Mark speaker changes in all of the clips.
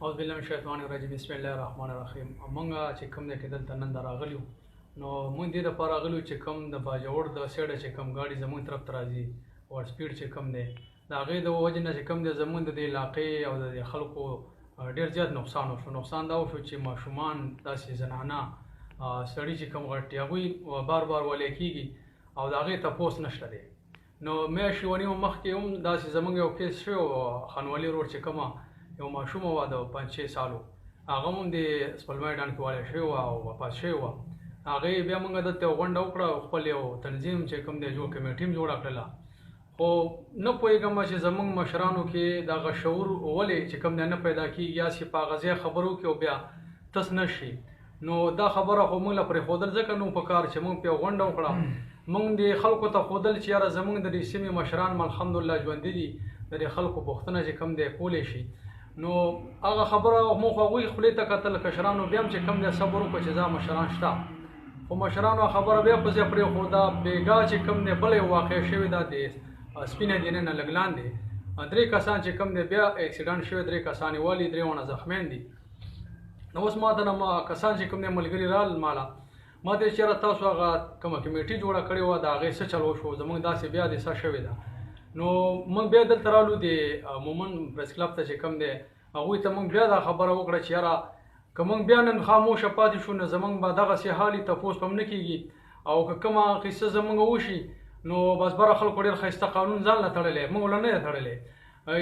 Speaker 1: اعوذ بالله من الشیطان الرجیم بسم الله الرحمن الرحیم. مونږه چې کوم دی کې دلته نن راغلیو نو مونږ دې دپاره راغلیو چې کوم د باجوړ د سیډه چې کوم ګاډي زمونږ طرف ته راځي ور سپیډ چې کوم دی د هغې د وجې نه چې کوم دی زمونږ د دې علاقې او د دې خلکو ډېر زیات نقصان وشو. نقصان دا وشو چې ماشومان داسې زنانه سړي چې کوم غټ دي هغوی بار بار ولی کېږي او د هغې تپوس نشته دی. نو میاشتې ونیمه مخکې هم داسې زمونږ یو کیس شوی خانوالي روډ چې کومه یو ماشوم وه د 5-6 سالو هغه هم د سپلمۍ ډنډ کې والی شوی وه او وفات شوی وه. هغې بیا موږ دلته یو غونډه وکړه او خپل یو تنظیم چې کوم دی جوړ کمیټي هم جوړه کړله. خو نه پوهېږم چې زموږ مشرانو کې دغه شعور ولې چې کوم دی نه پیدا کېږي یا چې په هغه ځای خبرو کې او بیا تس نه شي. نو دا خبره خو موږ له پرېښودل ځکه نو په کار چې موږ په یو غونډه وکړه موږ د خلکو ته ښودل چې یاره زموږ د دې سیمې مشران الحمدلله ژوندي دي د دې خلکو پوښتنه چې کوم دی کولی شي. نو هغه خبره موږ هغوی خولې ته کتل کشرانو بیا هم چې کوم دی صبر وکړو چې دا مشران شته خو مشرانو خبره بیا په ځای پرېښوده. بېګا چې کوم دی بله یو واقع شوې ده د سپینه دینې نه لږ لاندې 3 کسان چې کوم دی بیا اکسیډنټ شوی 3 کسان یې والي 3 ونه زخمیان دي. نو اوس ما ته نه کسان چې کوم دی ملګري رال ماله ما ته چېرې تاسو هغه کومه کمیټي جوړه کړې وه د هغې څه چل وشو زموږ داسې بیا د څه شوې ده. نو موږ بیا دلته رالو د مومن پریس کلب ته چې کوم دی هغوی ته موږ بیا دا خبره وکړه چې یاره که موږ بیا نن خاموشه پاتې شو نو زموږ به دغسې حال وي تپوس به هم نه کېږي او که کومه قصه زموږ وشي نو بس بره خلکو ډېر ښایسته قانون ځان له تړلی موږ له نه دی تړلی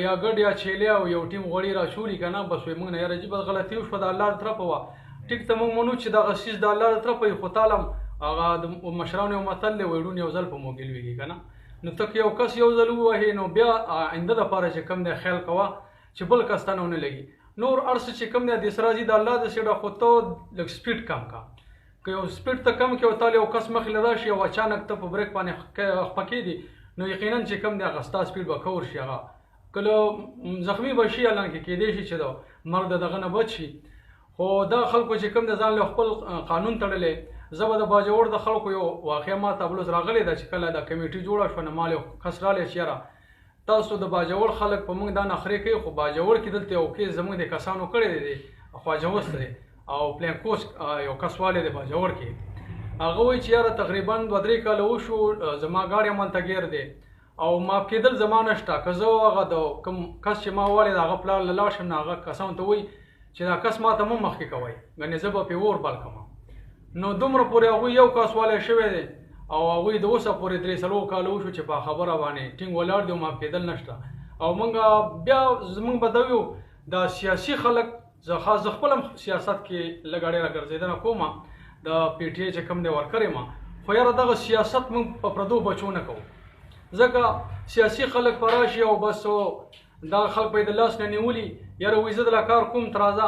Speaker 1: یا ګډ یا چیلی او یو ټیم غوړي راچولي که نه بس وایي موږ نه یاره جي بس غلطي وشوه د الله له طرفه وه ټیک ته موږ منو چې دغه څیز د الله له طرفه وي خو تاله هم هغه د مشرانو یو متل دی وایي ړوند یو ځل په موږ لویږي که نه. نو ته که یو کس یو ځل ووهې نو بیا آینده دپاره چې کوم دی خیال کوه چې بل کس ته نه ونه لګي. نور هر څه چې کوم دی د سراځي د الله د سیډه خو ته لږ سپیډ کم کا که یو سپیډ ته کم کې او تاله یو کس مخې له راشي او اچانک ته په بریک باندې خفه کېدي نو یقینا چې کوم دی هغه ستا سپیډ به کور شي هغه کله زخمي به شي حالانکې کېدی شي چې د مرګ د دغه نه بچ شي. خو دا خلکو چې کوم دی ځان له خپل قانون تړلی. زه به د باجوړ د خلکو یو واقعه ما ته بلوز راغلی ده چې کله دا کمیټي جوړه شوه نو مال یو کس رالی چې یاره تاسو د باجوړ خلک په موږ دا نخرې کوي خو باجوړ کې دلته یو کیس زموږ د کسانو کړی دی خواجه وست دی او پلین کوس یو کس والی دی باجوړ کې هغه وایي چې یاره تقریبا 2-3 کاله وشو زما ګاډی همالته ګیر دی او ماف کېدل زما نشته که زه هغه د کوم کس چې ما والی د هغه پلار له لاړ شم نو هغه کسانو ته وایي چې دا کس ما ته مه مخکې کوئ ګنې زه به پرې اور بل کړم. نو دومره پورې هغوی یو کس والی شوی دی او هغوی د اوسه پورې 3-4 کاله وشو چې په خبره باندې ټینګ ولاړ دی او ماف کېدل نشته. او موږ بیا زموږ به دا ویو دا سیاسي خلک زه خپل هم سیاست کې لږ ډېره ګرځېدنه کومه د پی ټي آی چې کوم دی ورکړې ما خو یاره دغه سیاست موږ په پردو بچو نه کوو ځکه سیاسي خلک به راشي او بس دغه خلک به یې د لاس نه نیولي یاره وایي زه دله کار کوم ته راځه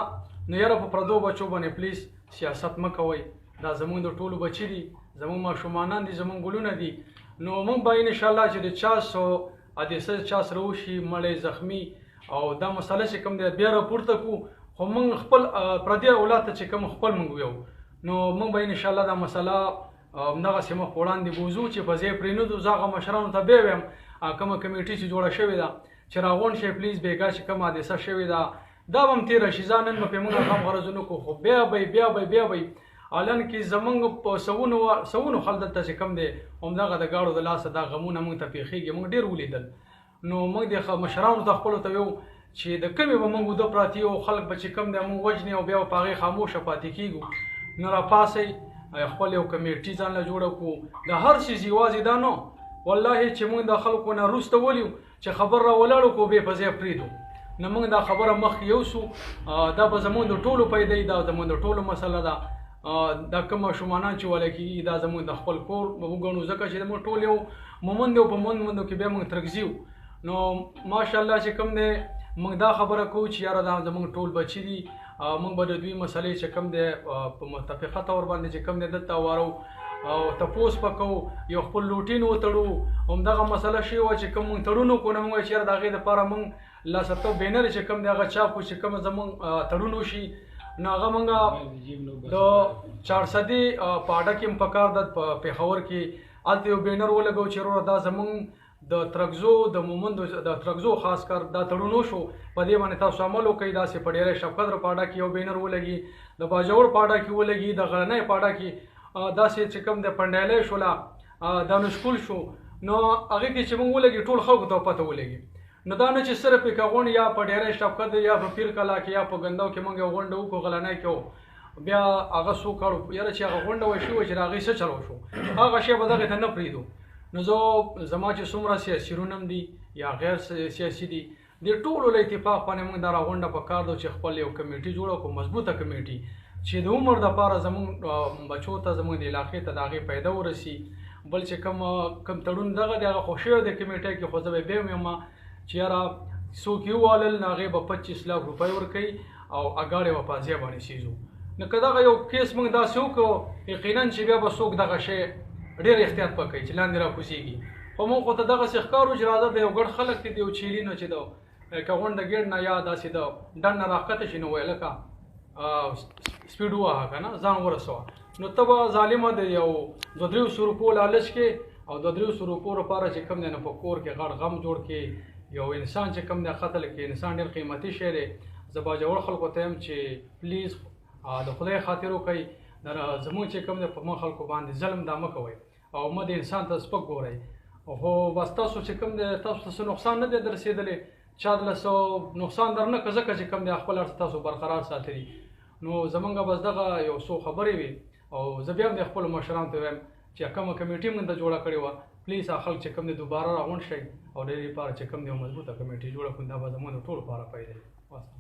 Speaker 1: نو یاره په پردو بچو باندې پلیز سیاست مه کوئ دا زموږ د ټولو بچي دي زموږ ماشومانان دي زموږ ګلونه دي. نو موږ به انشاءالله چې د چا چا سره وشي مړی زخمي او دا مسله چې کوم دی بیا راپورته کړو خو موږ خپل پردي اولاد ته چې کوم خپل موږ ویو نو موږ به انشاءالله دا مسله همدغسې مخ په وړاندې بوځو چې په ځای پرېنږدو زه هغه مشرانو ته بیا ویم کومه کمیټي چې جوړه شوې ده چې راغونډ شئ پلیز بېګا چې کومه حادثه شوې ده دا به هم تېره شي ځان نن به پرې موږ غم غرض ونه کړو خو بیا به الان کې زمونږ په سوونو خل دلته چې کوم دی همدغه د ګاډو د لاسه دا غمونه موږ ته پېښېږي موږ ډېر ولیدل. نو موږ د مشرانو ته خپلو ته ویو چې د کمې به موږ اوده پراته یو خلک به چې کوم دی موږ وژنې او بیا به په هغې خاموشه پاتې کېږو. نو راپاسئ خپل یو کمیټي ځان له جوړه کړو د هر څیز یوازې دا نه والله چې موږ د خلکو نه وروسته ولیو چې خبر را ولاړو کړو بیا په ځای پرېږدو نو موږ دا خبره مخکې یوسو دا به زموږ د ټولو پیدا دا زموږ د ټولو مسله ده. دا کوم ماشومانان چې ولی کېږي دا زموږ د خپل کور وګڼو ځکه چې موږ ټول یو مومند یو په مومندو کې بیا موږ ترکزي یو. نو ماشاءالله چې کوم دی موږ دا خبره کوو چې یاره دا زموږ ټول بچي دي موږ به د دوی مسلې چې کوم دی په متفقه طور باندې چې کوم دی دلته وارو او تپوس به کوو یو خپل لوټین وتړو همدغه مسله شوې وه چې کوم موږ تړون وکړو نو موږ چې یاره د هغې دپاره موږ لاسرتوب بینر چې کوم دی هغه چاپ کړو چې کوم زموږ تړون وشي نو هغه موږ د 400 په اډه کې هم پکار ده په پېښور کې هلته یو بینر ولګو چې وروره دا زموږ د ترکزو د مومندو د ترکزو خاص کر دا تړون وشو په دې باندې تاسو عمل وکړئ داسې په ډیری شب قدر پاډا کې یو بینر ولګي د باجوړ پاډا کې ولګي د غرنۍ پاډا کې داسې چې کوم د پنډیالی شوله دانشکول شو نو هغې کې چې موږ ولګي ټول خلکو ته پته ولګي نو دا نه چې صرف یې که غونډ یا په ډیری شب قدر یا په پیر کلا کې یا په ګندو کې موږ یو غونډه وکړو غلنۍ کې بیا هغه څو کړو یاره چې هغه غونډه وشي وه چې د هغې څه چلو شو هغه شی به دغې ته نه پرېږدو نو زه زما چې څومره سیاسي رونم دي یا غیر سیاسي دي د ټولو له اتفاق باندې موږ دا راغونډه په کار ده چې خپل یو کمیټي جوړه کړو مضبوطه کمیټي چې د عمر دپاره زموږ بچو ته زموږ د علاقې ته د هغې فایده ورسي بل چې کوم تړون دغه دی هغه خو شوی دی کمیټۍ کې خو زه به بیا ویم چې یاره څوک یې ووالل نو هغې به 25 لاک روپۍ ورکوي او اګاړې به په ځای باندې سیزو نو که دغه یو کیس موږ داسې وکړو یقینا چې بیا به څوک دغه شی ډېر احتیاط به کوي چې لاندې راکوزېږي خو موږ خو ته دغسې ښکارو چې راځه د یو ګډ خلک دي د یو چیلي نه چې د که غونډه ګېډ نه یا داسې د ډنډ نه راښکته شي نو وایي لکه سپیډ ووهه که نه ځان ورسوه نو ته به ظالمه د یو 200-300 روپو لالچ کې او 200-300 روپو لپاره چې کوم دی نو په کور کې غټ غم جوړ کې یو انسان چې کوم دی قتل کې انسان ډېر قیمتي شی دی زه باجوړ خلکو ته یم چې پلیز د خدای خاطر وکئ زموږ چې کوم دی په مونږ خلکو باندې ظلم دا مه کوئ او مه د انسان ته سپک ګورئ خو بس تاسو چې کوم دی تاسو ته څه نقصان نه دی در رسېدلی چا دله څه نقصان در نه که ځکه چې کوم دی خپل اړخ تاسو برقرار ساتلي نو زمونږ بس دغه یو څو خبرې وي او زه بیا هم د خپلو مشرانو ته وایم چې کومه کمیټي موږ ته جوړه کړې وه پلیز هغه خلک چې کوم دی دوباره راغونډ شئ او د دې لپاره چې کوم دی یو مضبوطه کمیټي جوړه کړو دا به زموږ د ټولو لپاره فایده وي